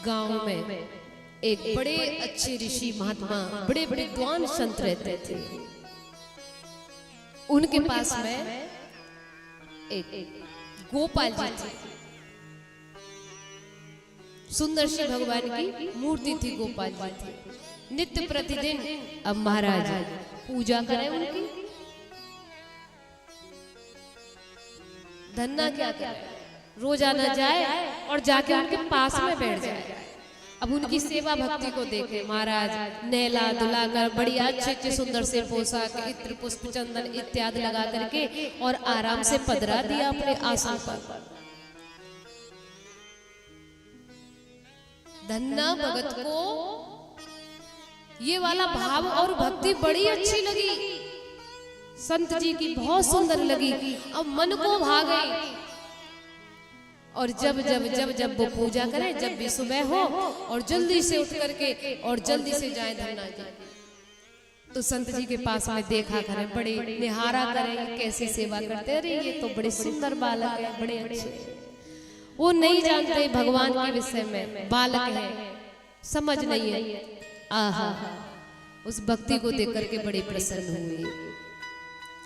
गांव में एक बड़े अच्छे ऋषि महात्मा बड़े बड़े विद्वान संत रहते थे। उनके पास में एक गोपाल जी थे। सुंदर श्री भगवान की मूर्ति थी, गोपाल जी थी। नित्य प्रतिदिन अब महाराज पूजा करें उनकी। धन्ना क्या करे, रोजाना जाए और जाके उनके पास में बैठ जाए। अब उनकी सेवा भक्ति को देखे महाराज नहला धुलाकर बढ़िया अच्छे सुंदर से पोशाक, इत्र, पुष्प, चंदन इत्यादि लगा करके और आराम से पधरा दिया अपने आसन पर। धन्ना भगत को ये वाला भाव और भक्ति बड़ी अच्छी लगी, संत जी की बहुत सुंदर लगी। अब मन को भा गई। और जब जब जब जब वो पूजा करे, जब भी सुबह हो और जल्दी से उठ करके और जल्दी से जाए धन्ना जी, तो संत जी के पास में देखा करें, बड़े निहारा करें कैसी सेवा करते। अरे ये तो बड़े सुंदर बालक है, बड़े अच्छे। वो नहीं जानते भगवान के विषय में, बालक है, समझ नहीं है। आहा, उस भक्ति को देख करके बड़े प्रसन्न हुए।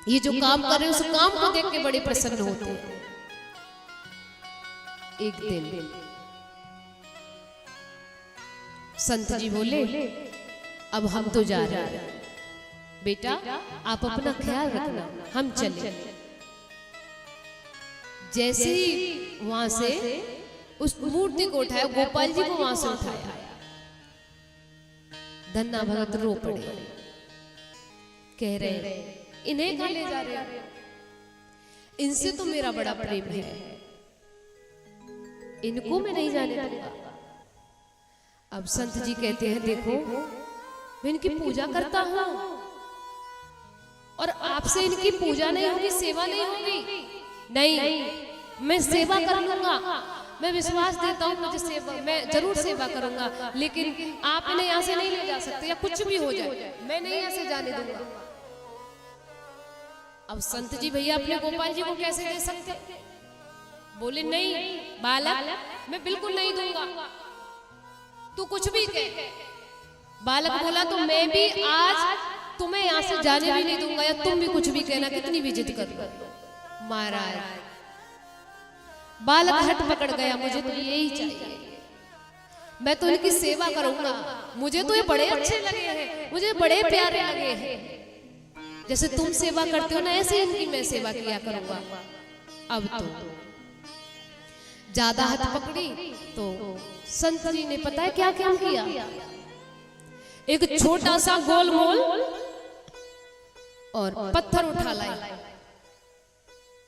ये जो काम कर रहे हैं उस काम को देख के बड़े प्रसन्न होते हैं। एक दिन संत जी बोले, अब हम तो जा रहे हैं, बेटा आप अपना ख्याल रखना, हम चले। जैसे ही वहां से उस मूर्ति को उठाया, गोपाल जी को वहां से उठाया, धन्ना भगत रो पड़े। कह रहे इन्हें कहाँ ले जा रहे हैं, इनसे तो मेरा बड़ा प्रेम है, इनको मैं नहीं जाने दूंगा। अब संत जी कहते हैं देखो मैं इनकी पूजा करता हूं और आपसे इनकी पूजा नहीं होगी, सेवा नहीं होगी। नहीं, मैं सेवा कर लूंगा, मैं विश्वास देता हूँ मुझे सेवा, मैं जरूर सेवा करूंगा, लेकिन आप इन्हें यहाँ से नहीं ले जा सकते, या कुछ भी हो जाए मैं नहीं यहाँ से जाने दूंगा। अब संत जी भैया अपने गोपाल जी को कैसे दे सकते? बोले नहीं बालक, मैं बिल्कुल नहीं दूंगा, तू कुछ भी कह। बालक बोला तो मैं भी आज तुम्हें यहाँ से जाने भी नहीं दूंगा, या तुम भी कुछ भी कहना, कितनी भी जिद कर। महाराज बालक हट पकड़ गया, मुझे तो यही चाहिए, मैं तो इनकी सेवा करूंगा, मुझे तो ये बड़े अच्छे लगे हैं, मुझे बड़े प्यारे लगे हैं। जैसे तुम सेवा करते हो ना, ऐसे इनकी मैं सेवा किया करूंगा। अब तो ज्यादा हाथ पकड़ी तो संत जी ने पता है क्या क्या किया, एक छोटा सा गोल मोल और पत्थर उठा लाए,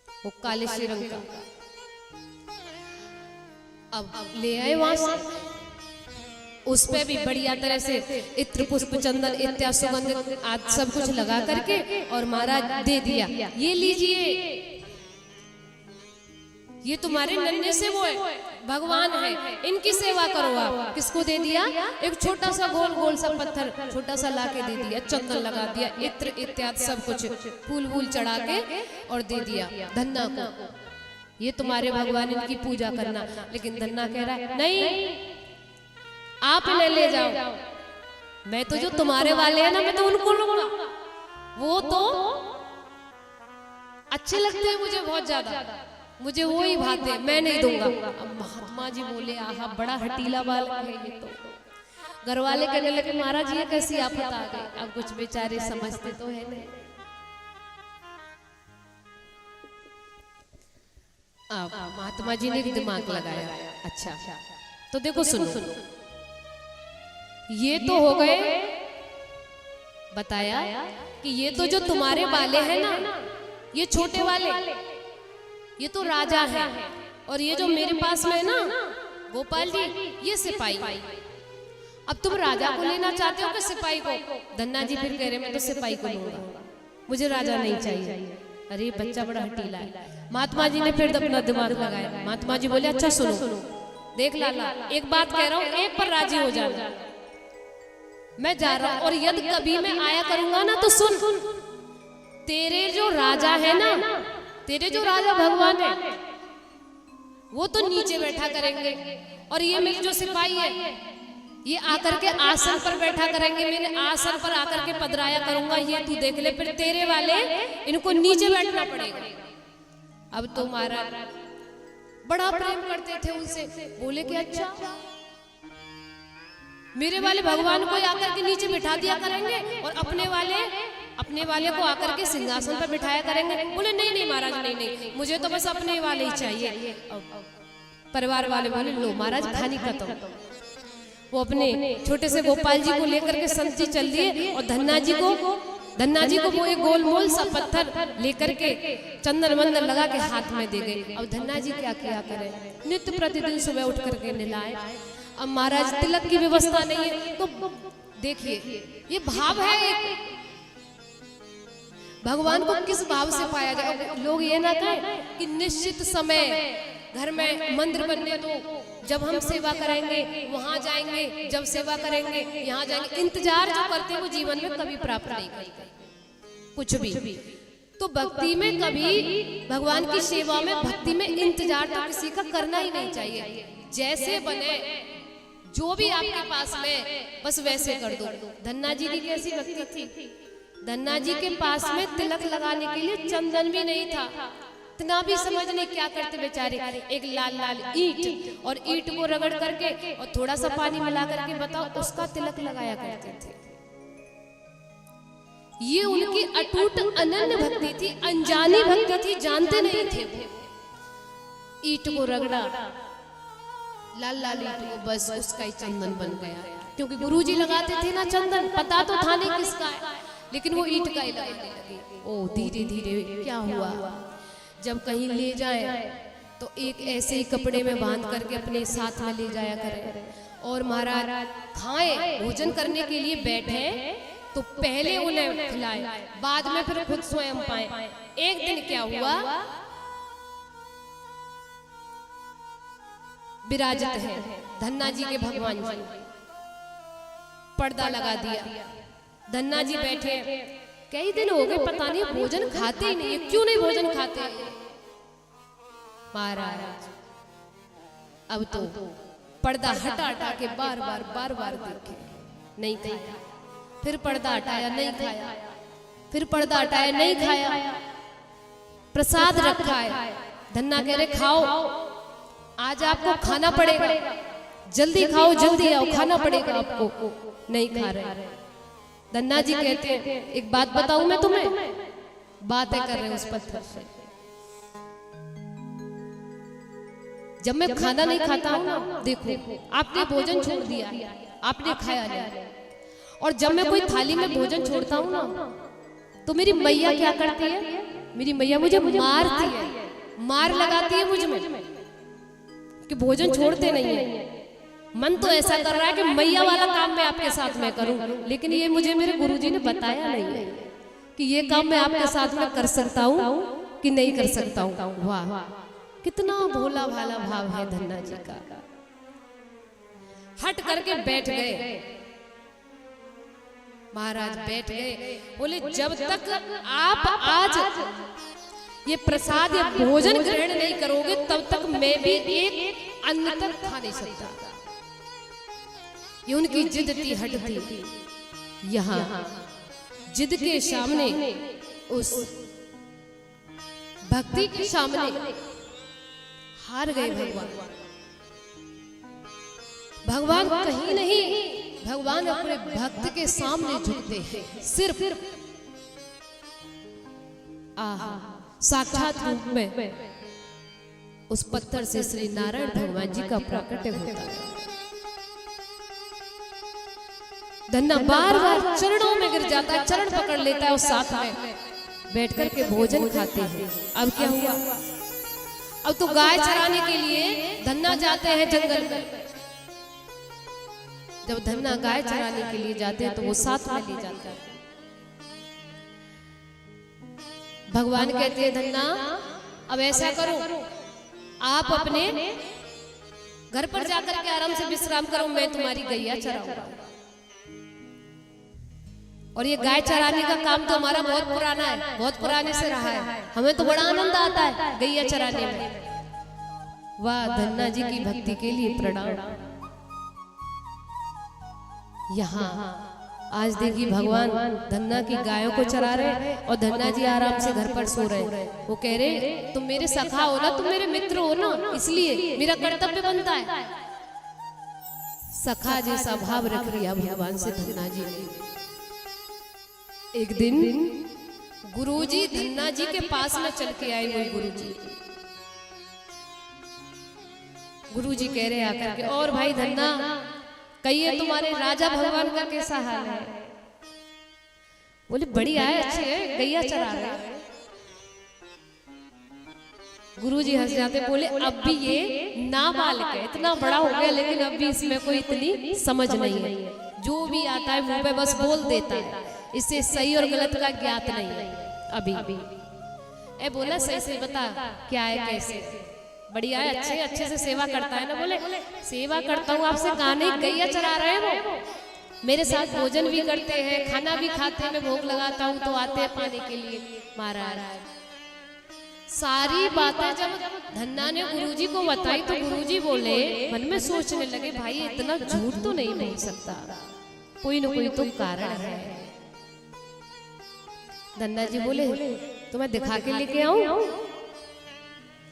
वो काले से रंग का। अब ले आए वहां से, उस पे भी बढ़िया तरह से इत्र, पुष्प, चंदन इत्यादि सुगंध आदि सब कुछ लगा करके और महाराज दे दिया, ये लीजिए, ये तुम्हारे नन्हे से वो है, भगवान है, इनकी सेवा करो आप। किसको दे दिया? एक छोटा सा गोल गोल सा पत्थर छोटा सा लाके दे दिया, चंदन लगा दिया, इत्र इत्यादि सब कुछ फूल वूल चढ़ा के और दे दिया धन्ना को, ये तुम्हारे भगवान, इनकी पूजा करना। लेकिन धन्ना कह रहा है नहीं, आप इन्हें ले जाओ, मैं तो जो तुम्हारे वाले हैं ना, मैं तो उनको लूंगा, वो तो अच्छे लगते हैं मुझे बहुत ज्यादा, मुझे वो ही भाते, मैं नहीं दूंगा। अब महात्मा जी बोले आहा बड़ा हटीला बालक है ये तो। घर वाले कहने लगे महाराज ये कैसी आफत आ गई, अब कुछ बेचारे समझते तो है नहीं। अब महात्मा जी ने दिमाग लगाया, अच्छा तो देखो सुनो, ये तो हो गए, बताया कि ये तो जो तुम्हारे वाले हैं ना, ये छोटे वाले, ये तो राजा है, और ये जो मेरे पास में है ना गोपाल जी, ये सिपाही। अब तुम राजा को लेना चाहते हो कि सिपाही को? धन्ना जी फिर कह रहे मैं तो सिपाही को लूंगा, मुझे राजा नहीं चाहिए। अरे बच्चा बड़ा हटीला है। महात्मा जी ने फिर अपना दिमाग लगाया। महात्मा जी बोले अच्छा सुनो, देख लाला एक बात कह रहा हूँ, एक पर राजी हो जाना, मैं जा रहा हूँ, और यदि कभी मैं आया करूंगा ना तो सुन, तेरे जो राजा है ना, तेरे जो राजा भगवान है, वो तो नीचे बैठा करेंगे, और ये मेरे जो सिपाही है ये आकर के आसन पर बैठा करेंगे, मैंने आसन पर आकर के पधराया करूंगा, ये तू देख ले, फिर तेरे वाले इनको नीचे बैठना पड़ेगा। अब तो महाराज बड़ा प्रेम करते थे उनसे, बोले कि अच्छा मेरे वाले भगवान को आकर के नीचे बिठा दिया करेंगे और अपने वाले को आकर के सिंहासन पर बिठाया करेंगे। बोले नहीं नहीं महाराज, नहीं नहीं, मुझे तो बस अपने वाले ही चाहिए। परिवार वाले बोले लो महाराज खानी खत्म। वो अपने छोटे से गोपाल जी को लेकर के संत जी चल दिए, और धन्ना जी को वो एक गोलमोल सा पत्थर लेकर के चंदन वंदन लगा के हाथ में दे गए। अब धन्ना जी क्या किया करे, नित्य प्रतिदिन सुबह उठ करके नहलाए। अब महाराज तिलक की व्यवस्था नहीं है, तो देखिए ये भाव है एक, भगवान को किस भाव से पाया जाए। लोग ये ना कहें कि निश्चित समय घर में मंदिर बनने दो, जब हम सेवा करेंगे वहां जाएंगे, जब सेवा करेंगे यहाँ जाएंगे। इंतजार जो करते हैं वो जीवन में कभी प्राप्त नहीं करते कुछ भी। तो भक्ति में कभी, भगवान की सेवा में, भक्ति में इंतजार तो किसी का करना ही नहीं चाहिए। जैसे बने, जो भी आपके पास में बस वैसे कर दो। धन्ना जी की कैसी भक्ति थी, धन्ना जी के पास में तिलक लगाने के लिए चंदन भी नहीं था, इतना भी समझ नहीं क्या करते बेचारे। एक लाल लाल ईंट, और ईंट को रगड़ करके और थोड़ा सा पानी मिला करके बताओ उसका तिलक लगाया करते थे। ये उनकी अटूट अनन्य भक्ति थी, अनजानी भक्ति थी, जानते नहीं थे। ईंट को रगड़ा, लाल लाल ईंट को, बस उसका ही चंदन बन गया। क्योंकि गुरुजी लगाते थे ना चंदन, पता तो था नहीं किसका है, लेकिन वो ईंट का ही लगाने लगे। ओ धीरे धीरे क्या हुआ, जब कहीं ले जाए तो एक ऐसे ही कपड़े में बांध करके अपने साथ में ले जाया करें। और महाराज खाएं, भोजन करने के लिए बैठे तो पहले उन्हें खिलाए, बाद में फिर खुद स्वयं पाए। एक दिन क्या हुआ, विराजित है धन्ना जी के भगवान जी, पर्दा लगा दिया, धन्ना जी बैठे, कई दिन हो गए पता नहीं भोजन खाते ही नहीं, क्यों नहीं भोजन खाते। महाराज अब तो पर्दा हटा हटा के बार बार देखे, नहीं खाया, फिर पर्दा हटाया नहीं खाया, फिर पर्दा हटाया नहीं खाया, प्रसाद रखा है। धन्ना कह रहे खाओ, आज आपको खाना पड़ेगा, जल्दी खाओ, जल्दी आओ, खाना पड़ेगा आपको। नहीं खा रहे। धन्ना जी कहते हैं एक बात बताऊं मैं तुम्हें, बातें कर रहे हैं उस पत्थर से। जब मैं खाना नहीं खाता हूं ना, देखो आपने भोजन छोड़ दिया, आपने खाया नहीं, और जब मैं कोई थाली में भोजन छोड़ता हूं ना, तो मेरी मैया क्या करती है, मेरी मैया मुझे मारती है, मार लगाती है मुझ में कि भोजन छोड़ते नहीं है। मन तो ऐसा कर रहा है कि मैया वाला काम मैं आपके साथ में करूं, लेकिन ये मुझे मेरे गुरुजी ने बताया नहीं है कि ये काम मैं आपके साथ में कर सकता हूं कि नहीं कर सकता हूं। वाह, कितना भोला भाला भाव है धन्ना जी का। हट करके बैठ गए, महाराज बैठ गए, बोले जब तक आप आज ये प्रसाद या भोजन ग्रहण नहीं करोगे तब तक मैं भी एक अन्न तक खा नहीं सकता। ये उनकी जिद थी, हट थी। यहाँ जिद के सामने, उस भक्ति के सामने हार गए भगवान। भगवान कहीं नहीं, भगवान अपने भक्त के सामने झुकते हैं। सिर्फ साक्षात रूप में उस पत्थर से श्री नारायण भगवान जी का प्राकट्य होता है। धन्ना बार बार चरणों में गिर जाता है, चरण पकड़ लेता है, और साथ में बैठ कर के भोजन खाते हैं। अब क्या हुआ, अब तो गाय चराने के लिए धन्ना जाते हैं जंगल में। जब धन्ना गाय चराने के लिए जाते हैं तो वो साथ में ले जाता है। भगवान कहते हैं धन्ना अब ऐसा करो, आप अपने घर पर जाकर के आराम से विश्राम करो, मैं तुम्हारी गैया चराऊंगा। और ये गाय चराने का काम तो हमारा बहुत पुराना है, बहुत पुराने से रहा है, हमें तो बड़ा आनंद आता है गैया चराने में। वाह धन्ना जी की भक्ति के लिए प्रणाम। यहाँ आज देखिए भगवान धन्ना की गायों को चरा रहे और धन्ना जी आराम से घर पर सो रहे। वो कह रहे तुम मेरे सखा हो ना, तुम मेरे मित्र हो ना, इसलिए मेरा कर्तव्य बनता है। सखा जैसा भाव रख लिया भगवान से धन्ना जी ने। एक दिन गुरुजी धन्ना जी के पास में चल के आए हुए गुरुजी। गुरुजी कह रहे आकर के, और भाई धन्ना कहिए तुम्हारे राजा भगवान का कैसा हाल है? बोले बढ़िया है, अच्छे है, गैया चरा रहे। गुरुजी हंस जाते, बोले अब भी ये नाबालिग है, इतना बड़ा हो गया लेकिन अब भी इसमें कोई इतनी समझ नहीं है। जो भी आता है मुंह पे बस बोल देता है, इससे सही और गलत का ज्ञात नहीं है अभी। ए बोला सही से बता क्या है कैसे? बढ़िया है, अच्छे से सेवा करता है ना? बोले सेवा करता हूँ आपसे गाने गैया चरा रहे हैं, वो मेरे साथ भोजन भी करते हैं, खाना भी खाते हैं, मैं भोग लगाता हूँ तो आते हैं पाने के लिए महाराज। सारी बातें जब धन्ना ने गुरुजी को बताई तो गुरुजी बोले, मन में सोचने लगे भाई इतना झूठ तो नहीं बोल सकता, कोई न कोई तो कारण है। धन्ना जी बोले तो मैं दिखा के लेके आऊं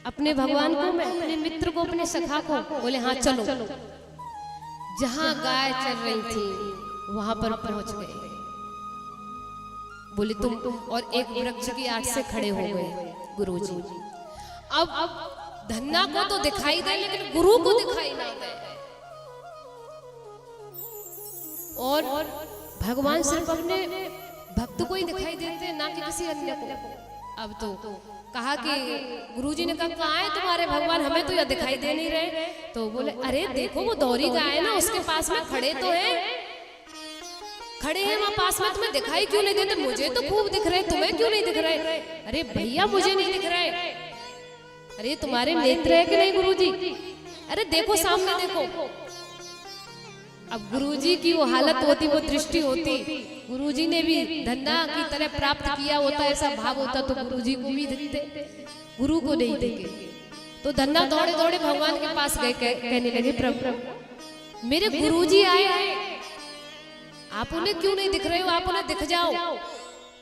अपने भगवान को, मैं अपने मित्र को, अपने सखा को? बोले हाँ चलो। जहां गाय चल रही थी वहां पर पहुंच गए। बोले तुम और एक वृक्ष की आड़ से खड़े हो गए गुरुजी। अब धन्ना को तो दिखाई दे लेकिन गुरु को दिखाई नहीं दे। और भगवान सिर्फ अपने भक्त को ही दिखाई देते, ना कि किसी अन्य को। अब तो कहा कि गुरुजी ने कहा कहाँ है तुम्हारे भगवान, हमें तो यह दिखाई दे नहीं रहे। तो बोले अरे देखो वो दौरी गाय है ना, उसके पास में खड़े तो है, खड़े हैं वहां पास में, तुम्हें दिखाई क्यों नहीं देते? मुझे तो खूब दिख रहे, तुम्हें क्यों नहीं दिख रहे? अरे भैया मुझे नहीं दिख रहे। अरे तुम्हारे नेत्र है कि नहीं गुरुजी? अरे देखो सामने देखो। अब गुरुजी की वो हालत होती, वो दृष्टि होती, गुरुजी ने भी धन्ना की तरह प्राप्त किया होता, ऐसा भाव होता तो गुरुजी को भी दिखते, गुरु को नहीं देंगे। तो धन्ना दौड़े दौड़े भगवान के पास गए, कहने लगे प्रभु मेरे गुरुजी आए हैं, आप उन्हें क्यों नहीं दिख रहे हो? आप उन्हें दिख जाओ।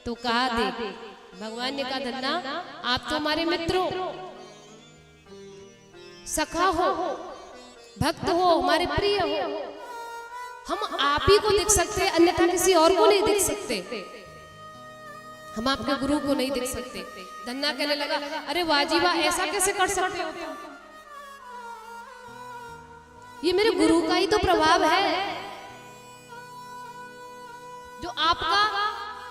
तो कहा दे, भगवान ने कहा धन्ना आप तो हमारे मित्र हो, सखा हो, भक्त हो, हमारे प्रिय हो, हम आप ही को देख सकते हैं, अन्यथा किसी और को नहीं देख सकते, हम आपके गुरु को नहीं देख सकते। धन्ना कहने लगा अरे वाजीबा ऐसा कैसे कर सकते हो? ये मेरे गुरु का ही तो प्रभाव है, जो आपका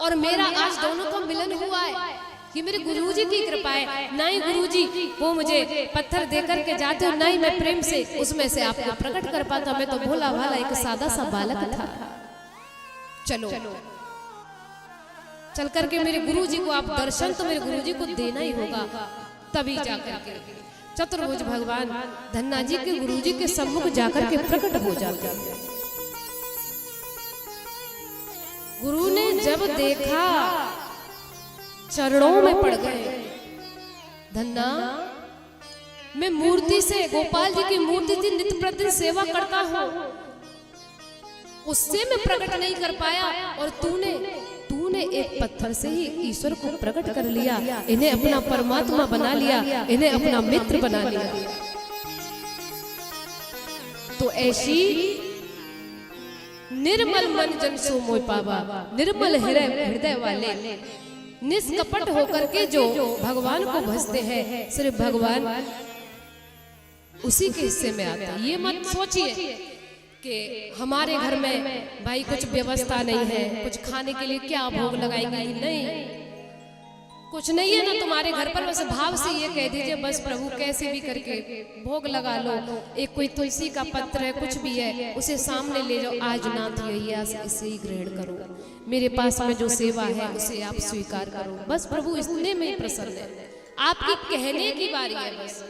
और मेरा आज दोनों का मिलन हुआ है, ये मेरे गुरुजी की कृपा है। ना ही गुरुजी वो मुझे पत्थर देकर के जाते हो, ना ही मैं प्रेम से उसमें से आपको प्रकट कर पाता, मैं तो भोला भाला एक सादा सा बालक था। चलो चल करके मेरे गुरुजी को आप दर्शन तो मेरे गुरुजी को देना ही होगा, तभी जाकर के चतुर्भुज भगवान धन्ना जी के गुरुजी के सम्मुख जाकर के प्रकट हो जाते हैं। गुरु ने जब देखा चरणों में पड़ गए, धन्ना मैं मूर्ति से, गोपाल जी की मूर्ति थी, नित्य प्रतिदिन सेवा करता हूँ, उससे मैं प्रकट नहीं कर पाया, और तूने एक पत्थर से ही ईश्वर को प्रकट कर लिया, इन्हें अपना परमात्मा बना लिया, इन्हें अपना मित्र बना लिया। तो ऐसी निर्मल मन जन सो मोय पावा, निर्मल हृदय वाले निष्कपट होकर के जो भगवान को भजते हैं, सिर्फ भगवान उसी के हिस्से में आता है। ये मत सोचिए कि हमारे घर में भाई कुछ व्यवस्था नहीं है, कुछ खाने के लिए क्या भोग लगाएंगे, नहीं, कुछ नहीं है ना तुम्हारे घर पर। बस भाव से ये कह दीजिए बस प्रभु कैसे भी करके भोग लगा लो, एक कोई तुलसी का पत्र है, कुछ भी है, उसे सामने ले जाओ, आज नाथ यही इसे ही ग्रहण करो, मेरे पास में जो सेवा है उसे आप स्वीकार करो, बस प्रभु इतने में ही प्रसन्न है। आपकी कहने की बारी है बस।